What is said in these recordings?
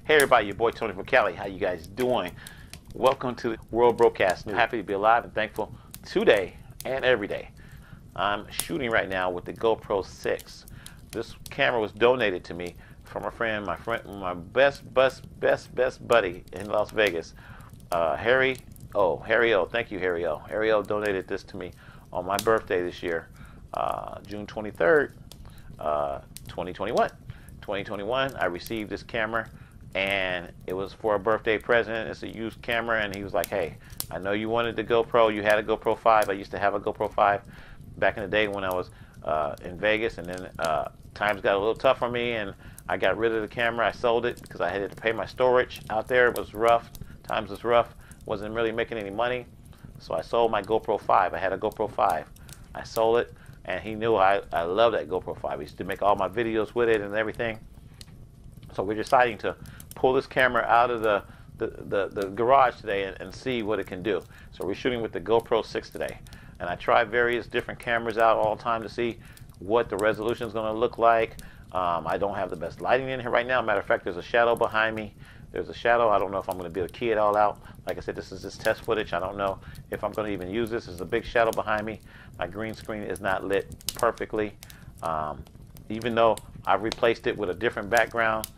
Hey everybody, your boy Tony from Cali. How you guys doing? Welcome to World Broadcast. I'm happy to be alive and thankful today and every day. I'm shooting right now with the GoPro 6. This camera was donated to me from a friend, my best buddy in Las Vegas, Harry O. Thank you, Harry O. Harry O donated this to me on my birthday this year, June 23rd, 2021. 2021, I received this camera, and it was for a birthday present. It's a used camera, and he was like, hey, I know you wanted the GoPro. You had a GoPro 5. I used to have a GoPro 5 back in the day when I was in Vegas, and then times got a little tough for me, and I got rid of the camera. I sold it because I had to pay my storage out there. It was rough. Times was rough. Wasn't really making any money, so I sold my GoPro 5. I had a GoPro 5. I sold it, and he knew I loved that GoPro 5. I used to make all my videos with it and everything. So we're deciding to pull this camera out of the garage today and see what it can do. So we're shooting with the GoPro 6 today. And I try various different cameras out all the time to see what the resolution is going to look like. I don't have the best lighting in here right now. Matter of fact, there's a shadow behind me. There's a shadow. I don't know if I'm going to be able to key it all out. Like I said, this is just test footage. I don't know if I'm going to even use this. There's a big shadow behind me. My green screen is not lit perfectly. Even though I've replaced it with a different background,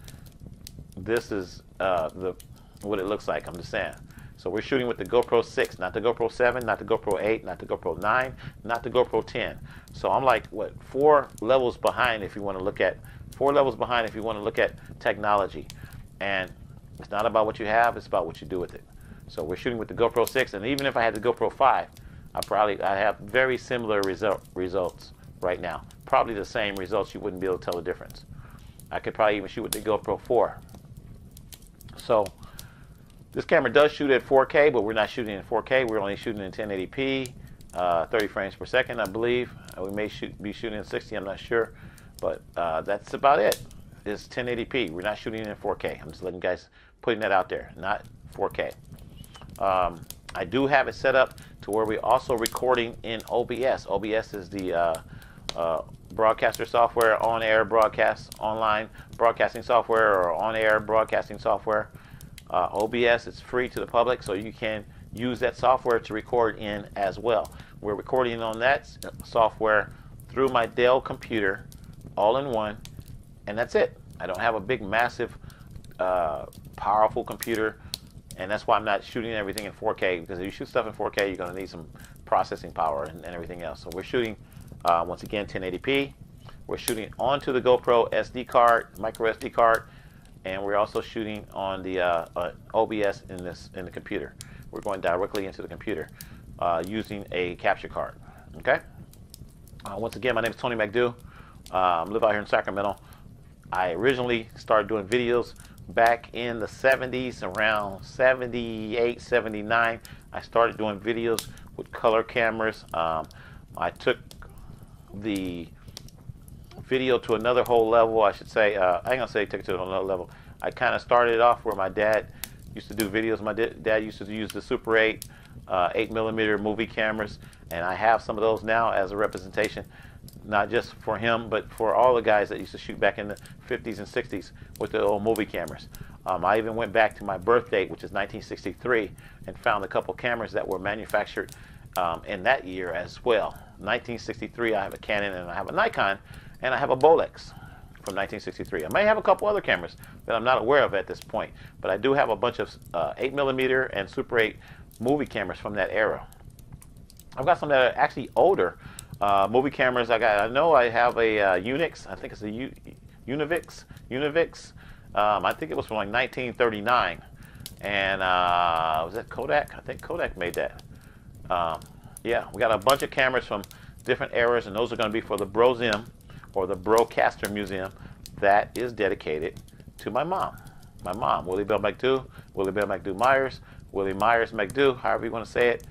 this is what it looks like. I'm just saying. So we're shooting with the GoPro 6, not the GoPro 7, not the GoPro 8, not the GoPro 9, not the GoPro 10. So I'm like, what, 4 levels behind if you want to look at, 4 levels behind if you want to look at technology. And it's not about what you have, it's about what you do with it. So we're shooting with the GoPro 6, and even if I had the GoPro 5, I have very similar results right now. Probably the same results. You wouldn't be able to tell the difference. I could probably even shoot with the GoPro 4. So this camera does shoot at 4K, but we're not shooting in 4K. We're only shooting in 1080p, 30 frames per second, I believe. We may be shooting in 60, I'm not sure. But that's about it. It's 1080p. We're not shooting in 4K. I'm just letting you guys, putting that out there, not 4K. I do have it set up to where we're also recording in OBS. OBS is the broadcaster software, on-air broadcast, online broadcasting software, or on-air broadcasting software. OBS is free to the public, so you can use that software to record in as well. We're recording on that software through my Dell computer, all in one, and that's it. I don't have a big, massive, powerful computer, and that's why I'm not shooting everything in 4K, because if you shoot stuff in 4K, you're going to need some processing power and everything else. So we're shooting, once again, 1080p. We're shooting onto the GoPro SD card, micro SD card, and we're also shooting on the OBS in the computer. We're going directly into the computer using a capture card. Okay. Once again, my name is Tony McDew. I live out here in Sacramento. I originally started doing videos back in the 70s, around 78, 79. I started doing videos with color cameras. I took the video to another whole level, I should say. I ain't gonna say take it to another level. I kind of started off where my dad used to do videos. My dad used to use the Super 8, 8mm movie cameras, and I have some of those now as a representation, not just for him, but for all the guys that used to shoot back in the 50s and 60s with the old movie cameras. I even went back to my birth date, which is 1963, and found a couple cameras that were manufactured in that year as well. 1963, I have a Canon and I have a Nikon, and I have a Bolex from 1963. I may have a couple other cameras that I'm not aware of at this point, but I do have a bunch of 8mm and Super 8 movie cameras from that era. I've got some that are actually older movie cameras. I know I have a Unix. I think it's a Univix. I think it was from like 1939, and was that Kodak? I think Kodak made that. Yeah, we got a bunch of cameras from different eras, and those are going to be for the Brosim, or the Brocaster Museum, that is dedicated to my mom. My mom, Willie Bell McDew, Willie Bell McDew Myers, Willie Myers McDew, however you want to say it.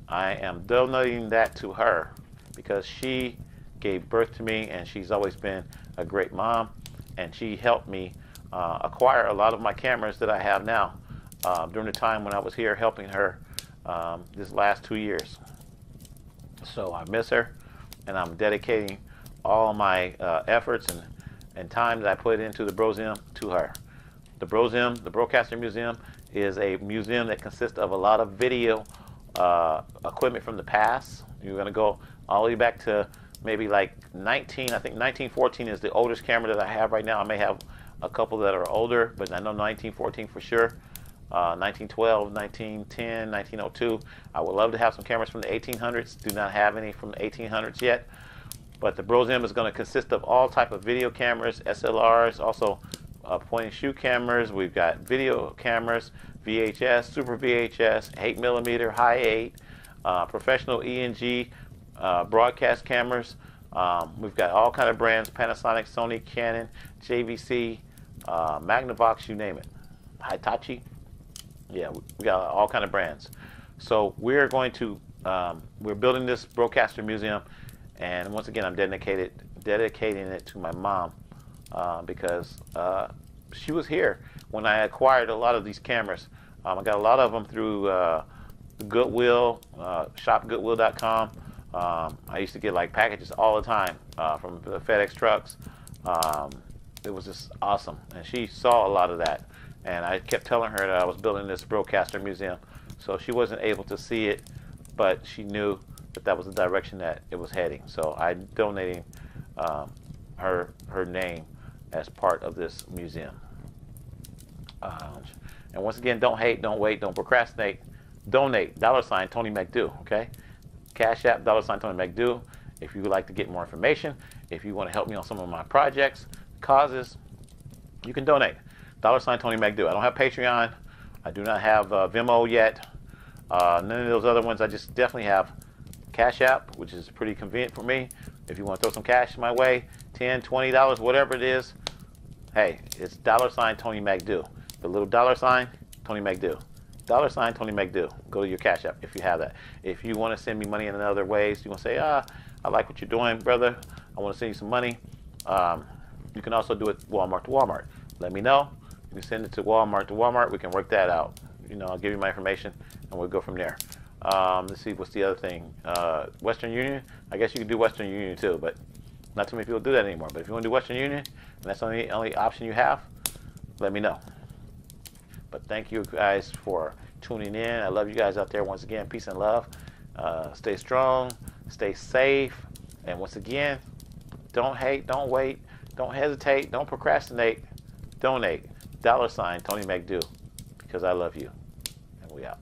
I am donating that to her because she gave birth to me, and she's always been a great mom, and she helped me acquire a lot of my cameras that I have now during the time when I was here helping her this last 2 years. So I miss her, and I'm dedicating all my efforts and time that I put into the Brosim to her. The The BroZim, the Broadcaster Museum, is a museum that consists of a lot of video equipment from the past. You're going to go all the way back to maybe like I think 1914 is the oldest camera that I have right now. I may have a couple that are older, but I know 1914 for sure. 1912, 1910, 1902. I would love to have some cameras from the 1800s. Do not have any from the 1800s yet. But the BroZim is going to consist of all type of video cameras, SLRs, also point and shoot cameras. We've got video cameras, VHS, Super VHS, 8mm, high 8, professional E&G broadcast cameras. We've got all kind of brands: Panasonic, Sony, Canon, JVC, Magnavox, you name it. Hitachi. Yeah, we got all kind of brands. So we're going to we're building this Broadcaster Museum, and once again, I'm dedicating it to my mom because she was here when I acquired a lot of these cameras. I got a lot of them through Goodwill, shopgoodwill.com. I used to get like packages all the time from the FedEx trucks. It was just awesome, and she saw a lot of that. And I kept telling her that I was building this Broadcaster Museum. So she wasn't able to see it, but she knew that that was the direction that it was heading. So I'm donating her name as part of this museum. And once again, don't hate, don't wait, don't procrastinate. Donate, $ Tony McDo, okay? Cash App, $ Tony McDo. If you would like to get more information, if you want to help me on some of my projects, causes, you can donate. $ Tony McDo. I don't have Patreon. I do not have Venmo yet. None of those other ones. I just definitely have Cash App, which is pretty convenient for me. If you want to throw some cash my way, $10, $20, whatever it is, hey, it's $ Tony McDo. The little $, Tony McDo. $ Tony McDo. Go to your Cash App if you have that. If you want to send me money in other ways, you want to say, I like what you're doing, brother. I want to send you some money. You can also do it Walmart to Walmart. Let me know. You can send it to Walmart. We can work that out. You know, I'll give you my information, and we'll go from there. Let's see, what's the other thing? Western Union. I guess you can do Western Union too, but not too many people do that anymore. But if you want to do Western Union, and that's the only option you have, let me know. But thank you guys for tuning in. I love you guys out there. Once again, peace and love. Stay strong, stay safe, and once again, don't hate, don't wait, don't hesitate, don't procrastinate. Donate. $ Tony McDo, because I love you. And we out.